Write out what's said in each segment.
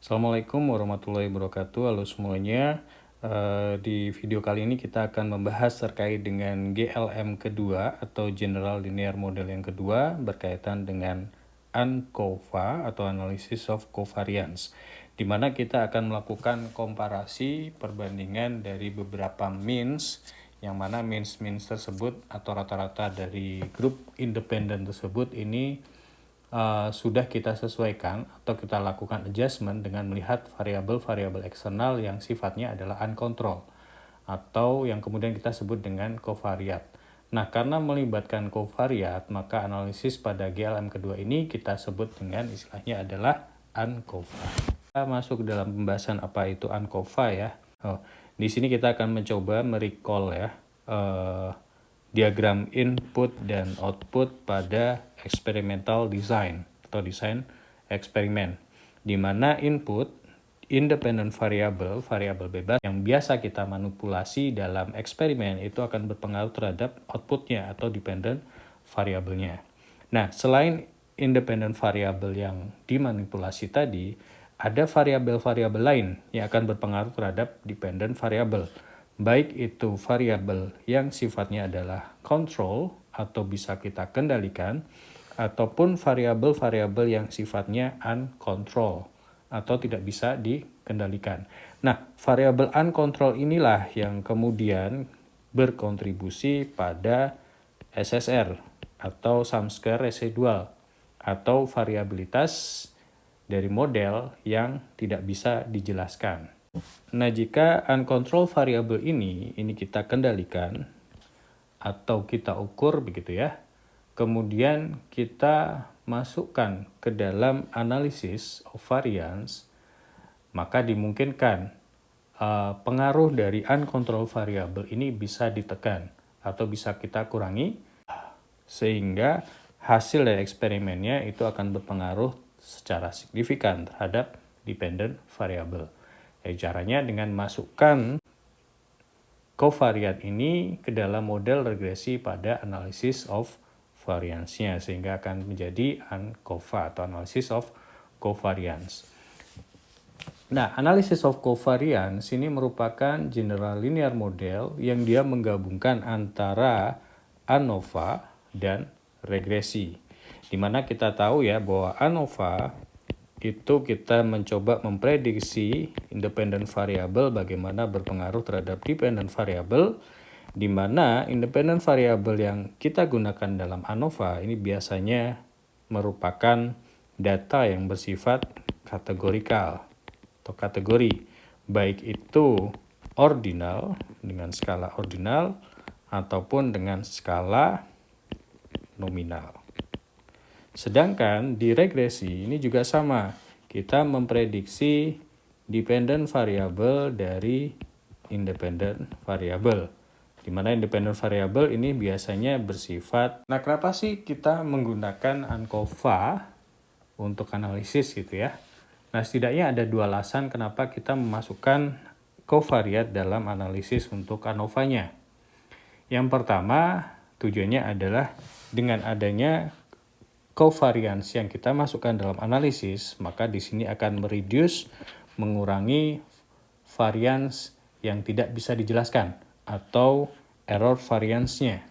Assalamualaikum warahmatullahi wabarakatuh. Halo semuanya. Di video kali ini kita akan membahas terkait dengan GLM kedua atau General Linear Model yang kedua berkaitan dengan ANCOVA atau Analysis of Covariance, di mana kita akan melakukan komparasi perbandingan dari beberapa means, yang mana means tersebut atau rata-rata dari grup independen tersebut ini sudah kita sesuaikan atau kita lakukan adjustment dengan melihat variabel-variabel eksternal yang sifatnya adalah uncontrolled atau yang kemudian kita sebut dengan covariat. Nah, karena melibatkan covariat, maka analisis pada GLM kedua ini kita sebut dengan istilahnya adalah ANCOVA. Kita masuk ke dalam pembahasan apa itu ANCOVA ya. Di sini kita akan mencoba merecall ya diagram input dan output pada experimental design atau desain eksperimen, di mana input independent variable bebas yang biasa kita manipulasi dalam eksperimen itu akan berpengaruh terhadap outputnya atau dependent variabelnya. Nah, selain independent variable yang dimanipulasi tadi, ada variabel-variabel lain yang akan berpengaruh terhadap dependent variable. Baik itu variabel yang sifatnya adalah control atau bisa kita kendalikan, ataupun variabel-variabel yang sifatnya uncontrolled atau tidak bisa dikendalikan. Nah, variabel uncontrolled inilah yang kemudian berkontribusi pada SSR atau sum square residual atau variabilitas dari model yang tidak bisa dijelaskan. Nah, jika uncontrolled variable ini kita kendalikan atau kita ukur begitu ya, kemudian kita masukkan ke dalam analysis of variance, maka dimungkinkan pengaruh dari uncontrolled variable ini bisa ditekan atau bisa kita kurangi, sehingga hasil dari eksperimennya itu akan berpengaruh secara signifikan terhadap dependent variable. Caranya dengan masukkan covariat ini ke dalam model regresi pada analysis of variance-nya, sehingga akan menjadi ANCOVA atau analysis of covariance. Nah, analysis of covariance ini merupakan general linear model yang dia menggabungkan antara ANOVA dan regresi. Di mana kita tahu ya bahwa ANOVA itu kita mencoba memprediksi independent variable bagaimana berpengaruh terhadap dependent variable, di mana independent variable yang kita gunakan dalam ANOVA ini biasanya merupakan data yang bersifat kategorikal atau kategori, baik itu ordinal dengan skala ordinal ataupun dengan skala nominal. Sedangkan di regresi ini juga sama, kita memprediksi dependent variable dari independent variable, di mana independent variable ini biasanya bersifat. Nah, kenapa sih kita menggunakan ANCOVA untuk analisis gitu ya? Nah, setidaknya ada dua alasan kenapa kita memasukkan covariat dalam analisis untuk ANOVA-nya. Yang pertama, tujuannya adalah dengan adanya covariance yang kita masukkan dalam analisis, maka di sini akan mengurangi variance yang tidak bisa dijelaskan atau error variance-nya.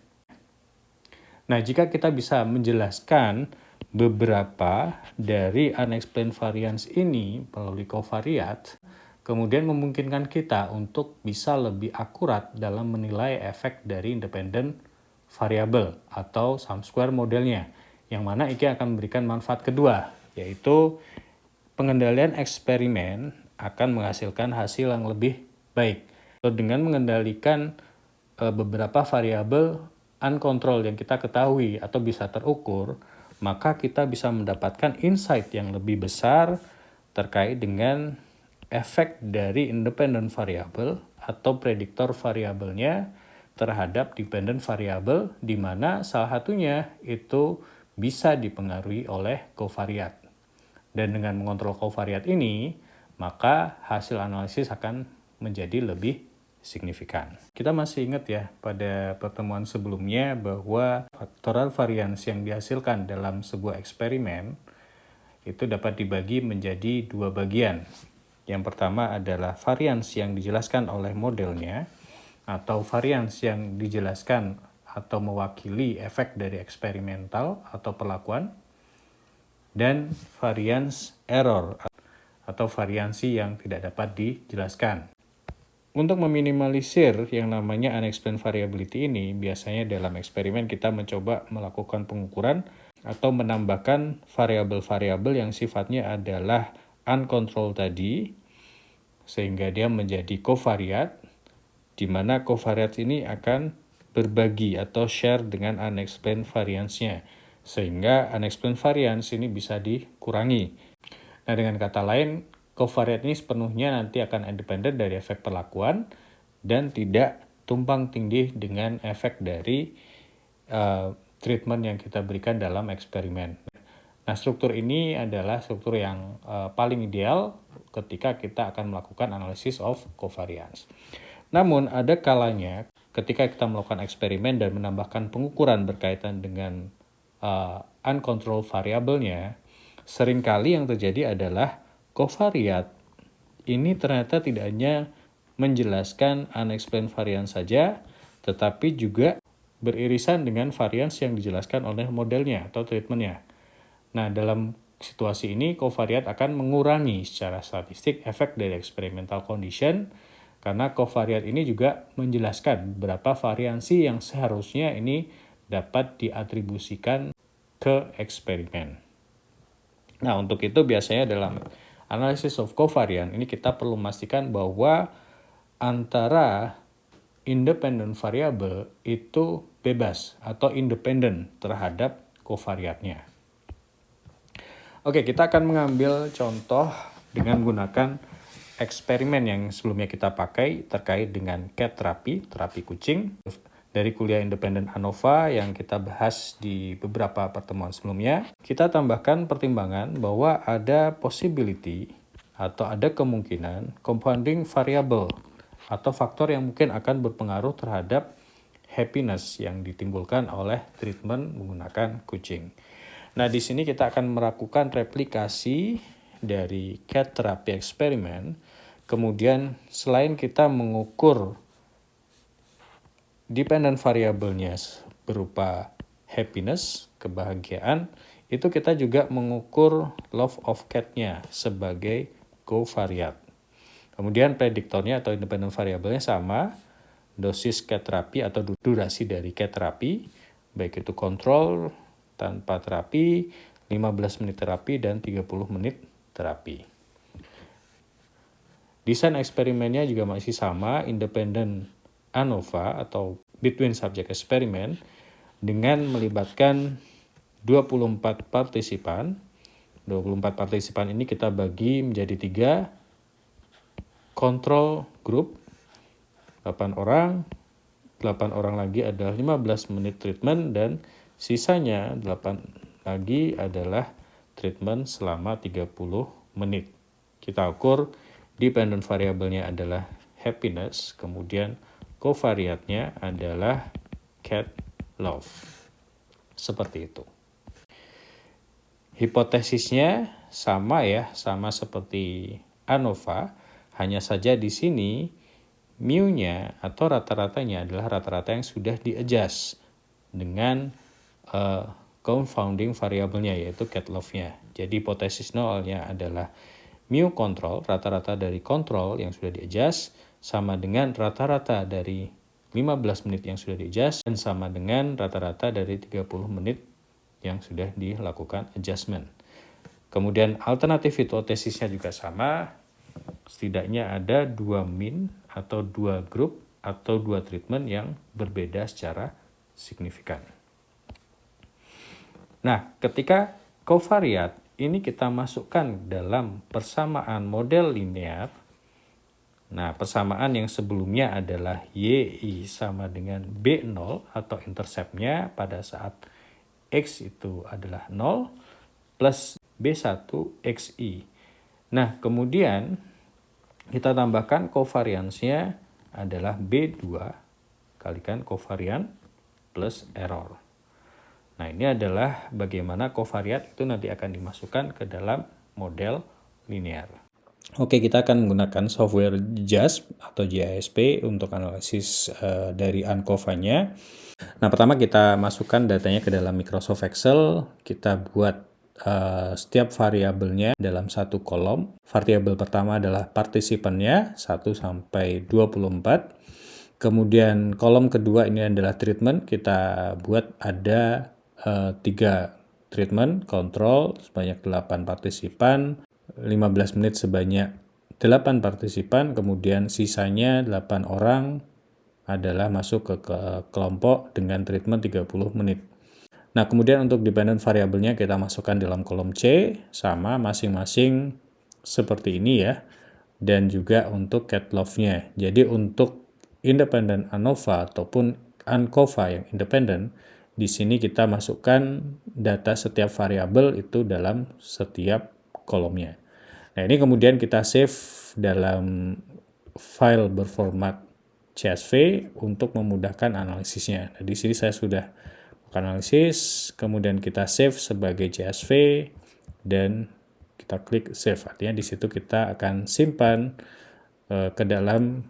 Nah, jika kita bisa menjelaskan beberapa dari unexplained variance ini melalui covariat, kemudian memungkinkan kita untuk bisa lebih akurat dalam menilai efek dari independent variable atau sum square modelnya, yang mana ini akan memberikan manfaat kedua, yaitu pengendalian eksperimen akan menghasilkan hasil yang lebih baik. Dengan mengendalikan beberapa variabel uncontrolled yang kita ketahui atau bisa terukur, maka kita bisa mendapatkan insight yang lebih besar terkait dengan efek dari independent variable atau prediktor variabelnya terhadap dependent variable, di mana salah satunya itu bisa dipengaruhi oleh covariat. Dan dengan mengontrol covariat ini, maka hasil analisis akan menjadi lebih signifikan. Kita masih ingat ya pada pertemuan sebelumnya bahwa faktoral variance yang dihasilkan dalam sebuah eksperimen itu dapat dibagi menjadi dua bagian. Yang pertama adalah varians yang dijelaskan oleh modelnya, atau varians yang dijelaskan atau mewakili efek dari eksperimental atau perlakuan, dan varians error atau variansi yang tidak dapat dijelaskan. Untuk meminimalisir yang namanya unexplained variability ini, biasanya dalam eksperimen kita mencoba melakukan pengukuran atau menambahkan variabel-variabel yang sifatnya adalah uncontrolled tadi, sehingga dia menjadi covariat, di mana covariat ini akan berbagi atau share dengan unexplained variance-nya, sehingga unexplained variance ini bisa dikurangi. Nah, dengan kata lain, covariat ini sepenuhnya nanti akan independen dari efek perlakuan dan tidak tumpang tindih dengan efek dari treatment yang kita berikan dalam eksperimen. Nah, struktur ini adalah struktur yang paling ideal ketika kita akan melakukan analysis of covariance. Namun, ada kalanya ketika kita melakukan eksperimen dan menambahkan pengukuran berkaitan dengan uncontrolled variabelnya, seringkali yang terjadi adalah covariat ini ternyata tidak hanya menjelaskan unexplained variance saja, tetapi juga beririsan dengan variance yang dijelaskan oleh modelnya atau treatmentnya. Nah, dalam situasi ini, covariat akan mengurangi secara statistik efek dari experimental condition, karena covariat ini juga menjelaskan berapa variansi yang seharusnya ini dapat diatribusikan ke eksperimen. Nah, untuk itu biasanya dalam analysis of covariant ini kita perlu memastikan bahwa antara independent variable itu bebas atau independen terhadap covariatnya. Oke, kita akan mengambil contoh dengan menggunakan eksperimen yang sebelumnya kita pakai terkait dengan cat terapi kucing dari kuliah independen ANOVA yang kita bahas di beberapa pertemuan sebelumnya. Kita tambahkan pertimbangan bahwa ada possibility atau ada kemungkinan compounding variable atau faktor yang mungkin akan berpengaruh terhadap happiness yang ditimbulkan oleh treatment menggunakan kucing. Nah, di sini kita akan melakukan replikasi dari cat terapi eksperimen. Kemudian selain kita mengukur dependent variabelnya berupa happiness, kebahagiaan, itu kita juga mengukur love of cat-nya sebagai covariat. Kemudian prediktornya atau independent variabelnya sama, dosis cat terapi atau durasi dari cat terapi, baik itu kontrol, tanpa terapi, 15 menit terapi, dan 30 menit terapi. Desain eksperimennya juga masih sama, independent ANOVA atau between subject experiment, dengan melibatkan 24 partisipan. 24 partisipan ini kita bagi menjadi 3 control group, 8 orang, 8 orang lagi adalah 15 menit treatment, dan sisanya 8 lagi adalah treatment selama 30 menit. Kita ukur dependent variabelnya adalah happiness, kemudian covariatnya adalah cat love. Seperti itu. Hipotesisnya sama ya, sama seperti ANOVA, hanya saja di sini mu-nya atau rata-ratanya adalah rata-rata yang sudah di-adjust dengan confounding variabelnya, yaitu cat love-nya. Jadi hipotesis nolnya adalah mu kontrol, rata-rata dari kontrol yang sudah di-adjust, sama dengan rata-rata dari 15 menit yang sudah di-adjust, dan sama dengan rata-rata dari 30 menit yang sudah dilakukan adjustment. Kemudian alternatif hipotesisnya juga sama, setidaknya ada 2 mean atau 2 grup atau 2 treatment yang berbeda secara signifikan. Nah, ketika covariat ini kita masukkan dalam persamaan model linear. Nah, persamaan yang sebelumnya adalah YI sama dengan B0 atau interceptnya pada saat X itu adalah 0 plus B1 XI. Nah, kemudian kita tambahkan covariance-nya adalah B2 kalikan covariant plus error. Nah, ini adalah bagaimana covariat itu nanti akan dimasukkan ke dalam model linear. Oke, kita akan menggunakan software JASP atau JASP untuk analisis dari ANCOVA-nya. Nah, pertama kita masukkan datanya ke dalam Microsoft Excel. Kita buat setiap variabelnya dalam satu kolom. Variabel pertama adalah partisipannya 1 sampai 24. Kemudian kolom kedua ini adalah treatment. Kita buat ada 3 treatment, kontrol sebanyak 8 partisipan, 15 menit sebanyak 8 partisipan, kemudian sisanya 8 orang adalah masuk ke kelompok dengan treatment 30 menit. Nah, kemudian untuk dependent variabelnya kita masukkan dalam kolom C, sama masing-masing seperti ini ya. Dan juga untuk cat love-nya. Jadi untuk independent ANOVA ataupun ANCOVA yang independent, di sini kita masukkan data setiap variabel itu dalam setiap kolomnya. Nah, ini kemudian kita save dalam file berformat CSV untuk memudahkan analisisnya. Nah, di sini saya sudah analisis, kemudian kita save sebagai CSV dan kita klik save. Artinya di situ kita akan simpan ke dalam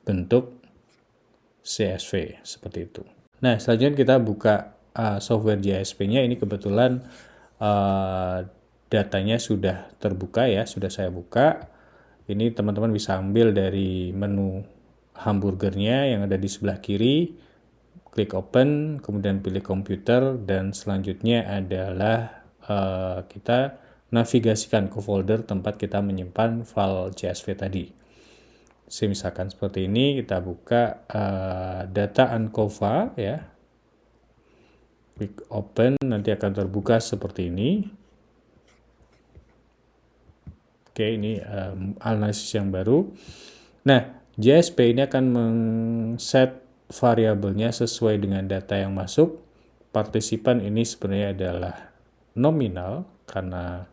bentuk CSV seperti itu. Nah, selanjutnya kita buka software JSP-nya. Ini kebetulan datanya sudah terbuka ya, sudah saya buka. Ini teman-teman bisa ambil dari menu hamburgernya yang ada di sebelah kiri. Klik open, kemudian pilih komputer, dan selanjutnya adalah kita navigasikan ke folder tempat kita menyimpan file CSV tadi. Misalkan seperti ini, kita buka data ANCOVA ya. Klik open, nanti akan terbuka seperti ini. Oke, ini analisis yang baru. Nah, JSP ini akan men-set variabelnya sesuai dengan data yang masuk. Partisipan ini sebenarnya adalah nominal karena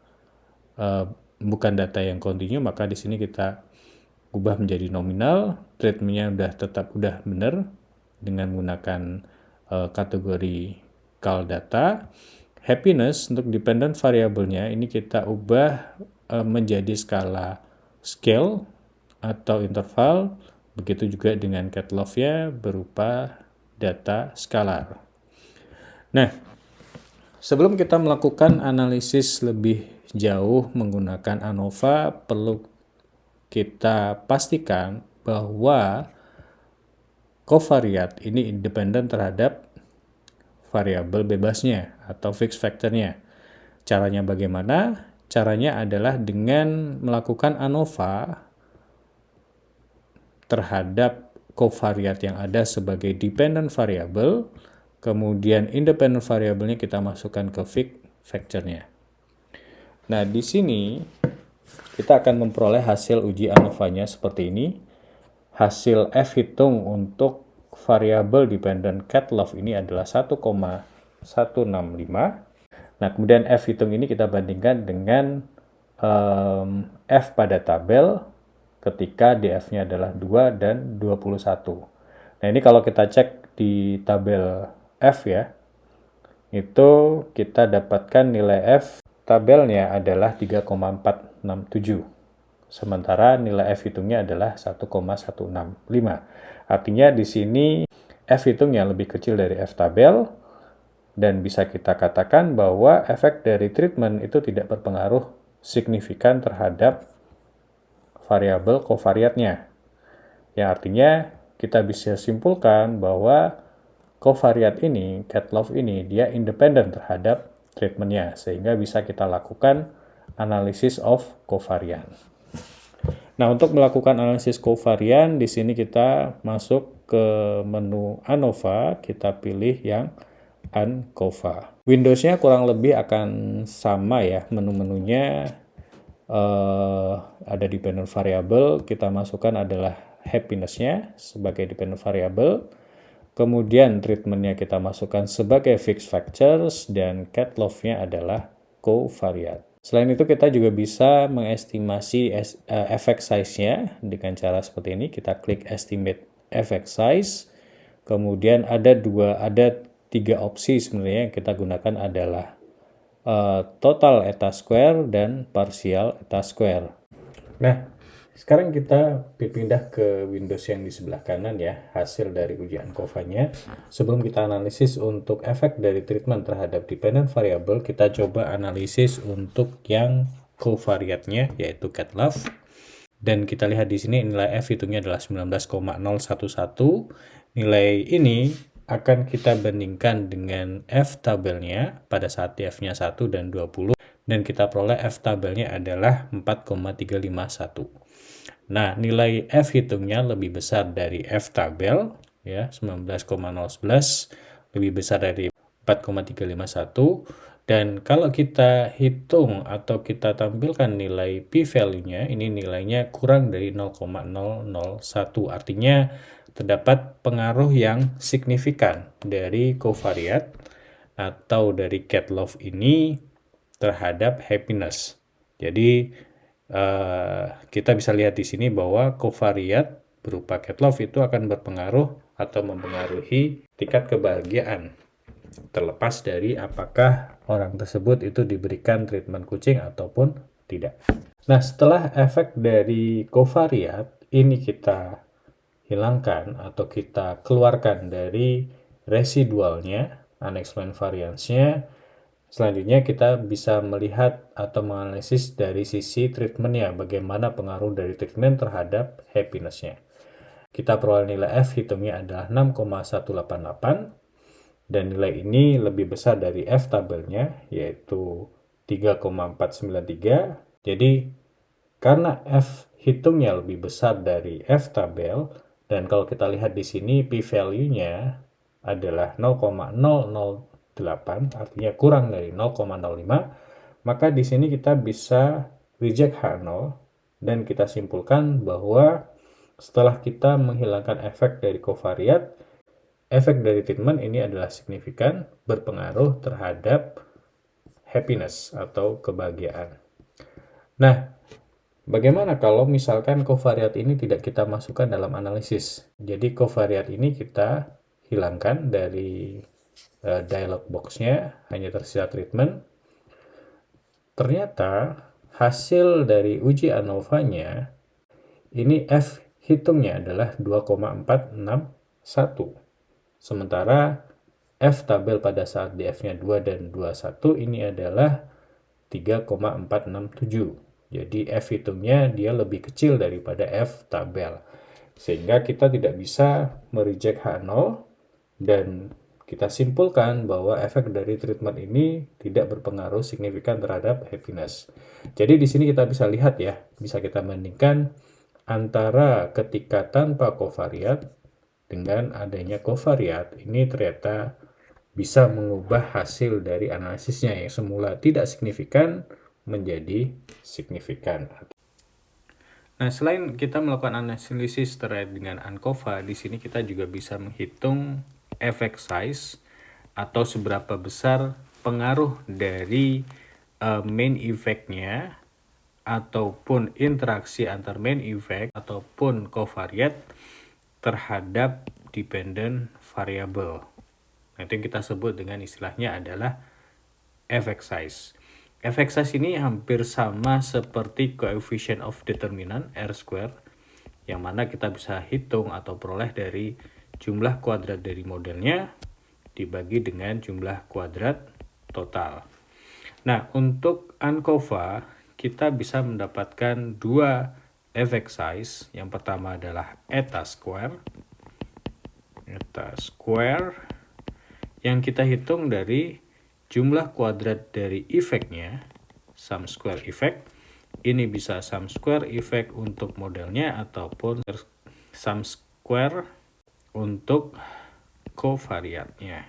bukan data yang kontinu, maka di sini kita ubah menjadi nominal. Treatmentnya udah benar dengan menggunakan kategori call data. Happiness untuk dependent variabelnya ini kita ubah menjadi skala scale atau interval. Begitu juga dengan cat love-nya berupa data skalar. Nah, sebelum kita melakukan analisis lebih jauh menggunakan ANOVA, perlu kita pastikan bahwa covariat ini independen terhadap variabel bebasnya atau fixed factor-nya. Caranya bagaimana? Caranya adalah dengan melakukan ANOVA terhadap covariat yang ada sebagai dependent variable, kemudian independent variabelnya kita masukkan ke fixed factor-nya. Nah, di sini kita akan memperoleh hasil uji ANOVA-nya seperti ini. Hasil F hitung untuk variabel dependent cat love ini adalah 1,165. Nah, kemudian F hitung ini kita bandingkan dengan F pada tabel ketika DF-nya adalah 2 dan 21. Nah, ini kalau kita cek di tabel F ya, itu kita dapatkan nilai F tabelnya adalah 3,467. Sementara nilai F hitungnya adalah 1,165. Artinya di sini F hitungnya lebih kecil dari F tabel, dan bisa kita katakan bahwa efek dari treatment itu tidak berpengaruh signifikan terhadap variabel covariatnya. Yang artinya kita bisa simpulkan bahwa covariat ini, cat love ini, dia independen terhadap treatmentnya, sehingga bisa kita lakukan analysis of covariant. Nah, untuk melakukan analisis covariant, di sini kita masuk ke menu ANOVA, kita pilih yang ANCOVA. Windows-nya kurang lebih akan sama ya, menu-menunya ada dependent variable, kita masukkan adalah happiness-nya sebagai dependent variable, kemudian treatment-nya kita masukkan sebagai fixed factors, dan cat love-nya adalah covariat. Selain itu kita juga bisa mengestimasi effect size-nya dengan cara seperti ini. Kita klik estimate effect size, kemudian ada tiga opsi sebenarnya yang kita gunakan adalah total eta square dan partial eta square. Nah, sekarang kita pindah ke Windows yang di sebelah kanan ya, hasil dari uji ANCOVA-nya. Sebelum kita analisis untuk efek dari treatment terhadap dependent variable, kita coba analisis untuk yang covariate-nya, yaitu CATLOVE. Dan kita lihat di sini nilai F hitungnya adalah 19,011. Nilai ini akan kita bandingkan dengan F tabelnya pada saat F-nya 1 dan 20. Dan kita peroleh F tabelnya adalah 4,351. Nah, nilai F hitungnya lebih besar dari F tabel, ya, 19,011, lebih besar dari 4,351. Dan kalau kita hitung atau kita tampilkan nilai p-value-nya, ini nilainya kurang dari 0,001. Artinya terdapat pengaruh yang signifikan dari covariate atau dari CATLOVE ini terhadap happiness. Jadi kita bisa lihat di sini bahwa covariate berupa CATLOVE itu akan berpengaruh atau mempengaruhi tingkat kebahagiaan, terlepas dari apakah orang tersebut itu diberikan treatment kucing ataupun tidak. Nah, setelah efek dari covariate ini kita hilangkan atau kita keluarkan dari residualnya, unexplained variance-nya, selanjutnya kita bisa melihat atau menganalisis dari sisi treatmentnya, bagaimana pengaruh dari treatment terhadap happiness-nya. Kita peroleh nilai F hitungnya adalah 6,188, dan nilai ini lebih besar dari F tabelnya, yaitu 3,493. Jadi, karena F hitungnya lebih besar dari F tabel, dan kalau kita lihat di sini p-value-nya adalah 0,008, artinya kurang dari 0,05, maka di sini kita bisa reject H0, dan kita simpulkan bahwa setelah kita menghilangkan efek dari covariate, efek dari treatment ini adalah signifikan berpengaruh terhadap happiness atau kebahagiaan. Nah, bagaimana kalau misalkan covariate ini tidak kita masukkan dalam analisis? Jadi covariate ini kita hilangkan dari dialog box-nya, hanya tersisa treatment. Ternyata hasil dari uji ANOVA-nya ini F hitungnya adalah 2,461. Sementara F tabel pada saat DF-nya 2 dan 21 ini adalah 3,467. Jadi F hitungnya dia lebih kecil daripada F tabel. Sehingga kita tidak bisa mereject H0 dan kita simpulkan bahwa efek dari treatment ini tidak berpengaruh signifikan terhadap happiness. Jadi di sini kita bisa lihat ya, bisa kita bandingkan antara ketika tanpa covariate dengan adanya covariate, ini ternyata bisa mengubah hasil dari analisisnya yang semula tidak signifikan menjadi signifikan. Nah, selain kita melakukan analisis terkait dengan ANCOVA, di sini kita juga bisa menghitung effect size atau seberapa besar pengaruh dari main effect-nya ataupun interaksi antar main effect ataupun covariate terhadap dependent variable. Nah, itu yang kita sebut dengan istilahnya adalah effect size. Effect size ini hampir sama seperti coefficient of determinant R-square, yang mana kita bisa hitung atau peroleh dari jumlah kuadrat dari modelnya dibagi dengan jumlah kuadrat total. Nah, untuk ANCOVA kita bisa mendapatkan dua effect size. Yang pertama adalah eta square yang kita hitung dari jumlah kuadrat dari efeknya, sum square effect. Ini bisa sum square effect untuk modelnya ataupun sum square untuk covariate-nya.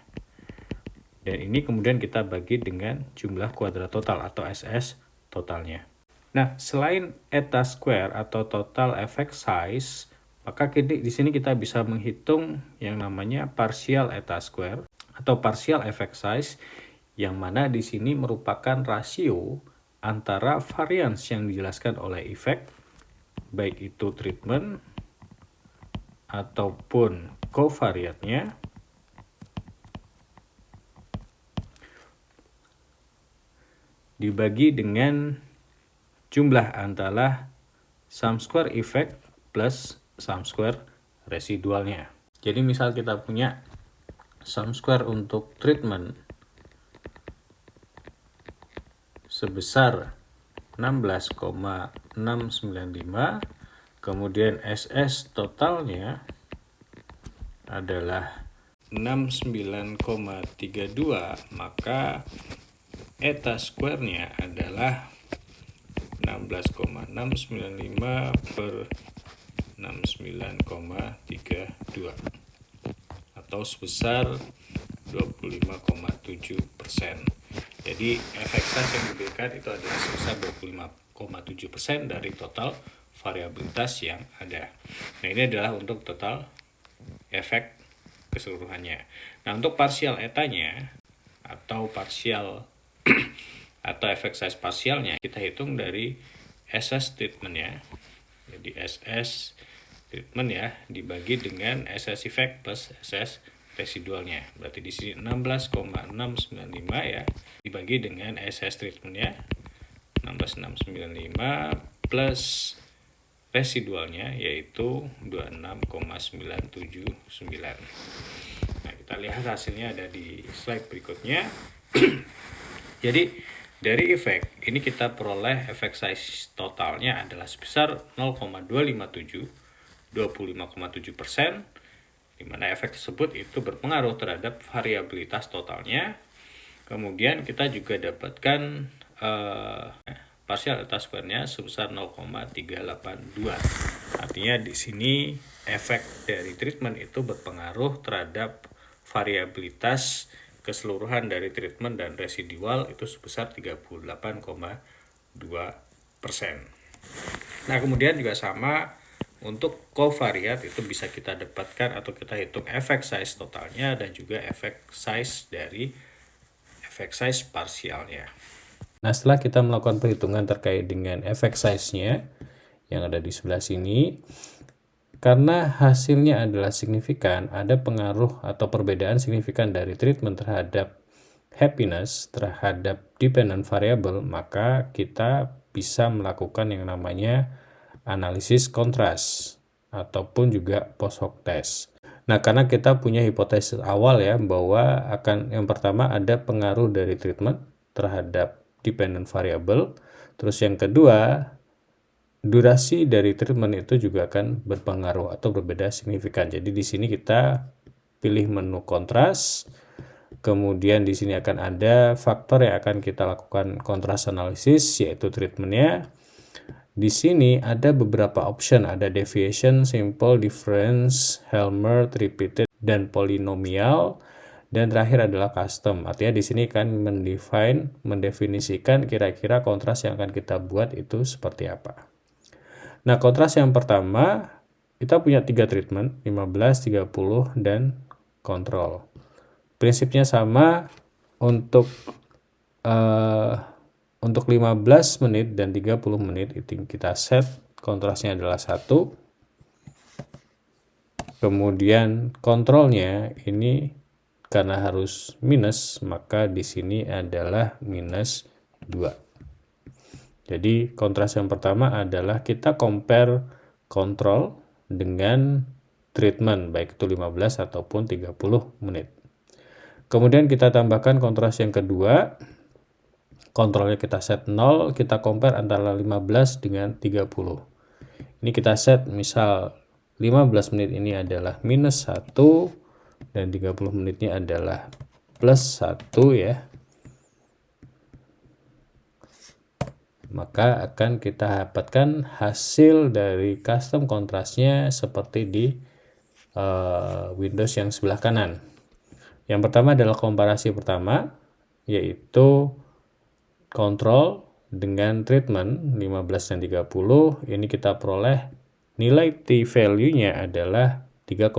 Dan ini kemudian kita bagi dengan jumlah kuadrat total atau SS totalnya. Nah, selain eta square atau total effect size, maka di sini kita bisa menghitung yang namanya partial eta square atau partial effect size, yang mana di sini merupakan rasio antara variance yang dijelaskan oleh efek, baik itu treatment ataupun covariate-nya, dibagi dengan jumlah antara sum square effect plus sum square residualnya. Jadi misal kita punya sum square untuk treatment sebesar 16,695, kemudian SS totalnya adalah 69,32, maka eta square-nya adalah 16,695 per 69,32 atau sebesar 25,7%. Jadi efek size yang diberikan itu adalah sebesar 25,7% dari total variabilitas yang ada. Nah, ini adalah untuk total efek keseluruhannya. Nah, untuk partial etanya atau partial atau efek size parsialnya kita hitung dari SS treatment ya. Jadi SS treatment ya dibagi dengan SS effect plus SS residualnya. Berarti di sini 16,695 ya dibagi dengan SS treatmentnya 16,695 plus residualnya yaitu 26,979. Nah, kita lihat hasilnya ada di slide berikutnya. Jadi dari efek ini kita peroleh efek size totalnya adalah sebesar 0,257, 25,7%, di mana efek tersebut itu berpengaruh terhadap variabilitas totalnya. Kemudian kita juga dapatkan partial eta square-nya sebesar 0,382. Artinya di sini efek dari treatment itu berpengaruh terhadap variabilitas keseluruhan dari treatment dan residual itu sebesar 38,2%. Nah, kemudian juga sama untuk covariat itu bisa kita dapatkan atau kita hitung efek size totalnya dan juga efek size dari efek size parsialnya. Nah, setelah kita melakukan perhitungan terkait dengan efek size-nya yang ada di sebelah sini, karena hasilnya adalah signifikan, ada pengaruh atau perbedaan signifikan dari treatment terhadap happiness, terhadap dependent variable, maka kita bisa melakukan yang namanya analisis kontras ataupun juga post hoc test. Nah, karena kita punya hipotesis awal ya bahwa akan yang pertama ada pengaruh dari treatment terhadap dependent variable, terus yang kedua durasi dari treatment itu juga akan berpengaruh atau berbeda signifikan. Jadi di sini kita pilih menu kontras. Kemudian di sini akan ada faktor yang akan kita lakukan kontras analisis yaitu treatmentnya. Di sini ada beberapa option, ada deviation, simple, difference, Helmert, repeated, dan polynomial. Dan terakhir adalah custom. Artinya di sini kan mendefinisikan kira-kira kontras yang akan kita buat itu seperti apa. Nah, kontras yang pertama, kita punya 3 treatment, 15, 30, dan kontrol. Prinsipnya sama untuk 15 menit dan 30 menit itu kita set kontrasnya adalah 1. Kemudian kontrolnya ini karena harus minus, maka di sini adalah minus 2. Jadi kontras yang pertama adalah kita compare kontrol dengan treatment, baik itu 15 ataupun 30 menit. Kemudian kita tambahkan kontras yang kedua, kontrolnya kita set 0, kita compare antara 15 dengan 30. Ini kita set misal 15 menit ini adalah minus 1 dan 30 menitnya adalah plus 1 ya. Maka akan kita dapatkan hasil dari custom kontrasnya seperti di Windows yang sebelah kanan. Yang pertama adalah komparasi pertama, yaitu kontrol dengan treatment 15 dan 30. Ini kita peroleh nilai t-value-nya adalah 3,5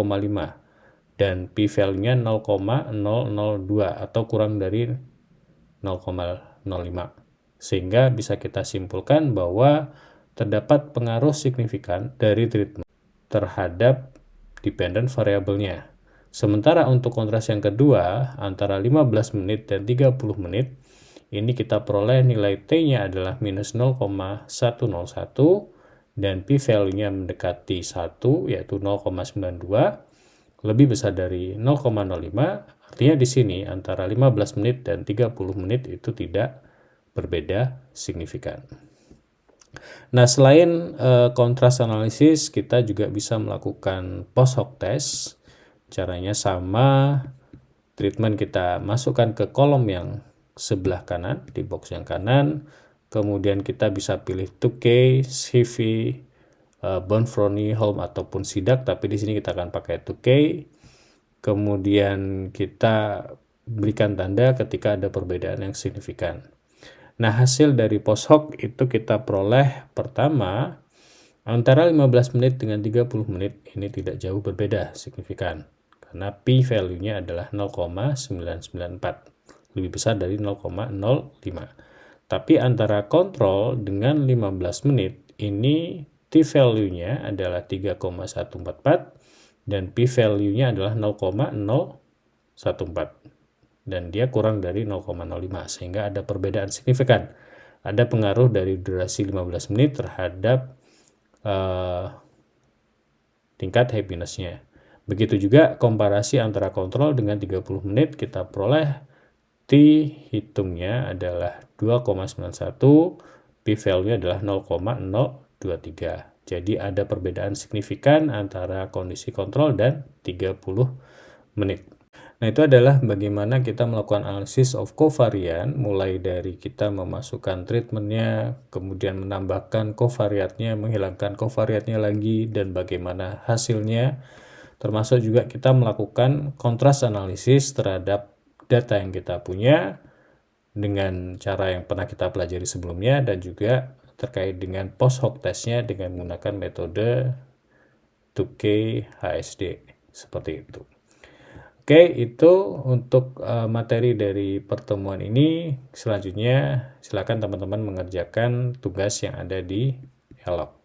dan p-value-nya 0,002 atau kurang dari 0,05. Sehingga bisa kita simpulkan bahwa terdapat pengaruh signifikan dari treatment terhadap dependent variable-nya. Sementara untuk kontras yang kedua, antara 15 menit dan 30 menit, ini kita peroleh nilai T-nya adalah minus 0,101 dan p-value-nya mendekati 1 yaitu 0,92, lebih besar dari 0,05, artinya di sini antara 15 menit dan 30 menit itu tidak berbeda signifikan. Nah, selain kontras analisis, kita juga bisa melakukan post hoc test. Caranya sama, treatment kita masukkan ke kolom yang sebelah kanan, di box yang kanan, kemudian kita bisa pilih 2K, CV, Bonferroni, Holm, ataupun SIDAC, tapi di sini kita akan pakai 2K. Kemudian kita berikan tanda ketika ada perbedaan yang signifikan. Nah, hasil dari post hoc itu kita peroleh pertama antara 15 menit dengan 30 menit ini tidak jauh berbeda signifikan karena p-value-nya adalah 0,994, lebih besar dari 0,05. Tapi antara kontrol dengan 15 menit ini t-value-nya adalah 3,144 dan p-value-nya adalah 0,014. Dan dia kurang dari 0,05 sehingga ada perbedaan signifikan. Ada pengaruh dari durasi 15 menit terhadap tingkat happiness-nya. Begitu juga komparasi antara kontrol dengan 30 menit kita peroleh T hitungnya adalah 2,91, p-value adalah 0,023. Jadi ada perbedaan signifikan antara kondisi kontrol dan 30 menit. Nah, itu adalah bagaimana kita melakukan analisis of covariant, mulai dari kita memasukkan treatmentnya, kemudian menambahkan covariatnya, menghilangkan covariatnya lagi, dan bagaimana hasilnya. Termasuk juga kita melakukan kontras analisis terhadap data yang kita punya dengan cara yang pernah kita pelajari sebelumnya, dan juga terkait dengan post hoc testnya dengan menggunakan metode 2K HSD, seperti itu. Oke, itu untuk materi dari pertemuan ini. Selanjutnya, silakan teman-teman mengerjakan tugas yang ada di Elok.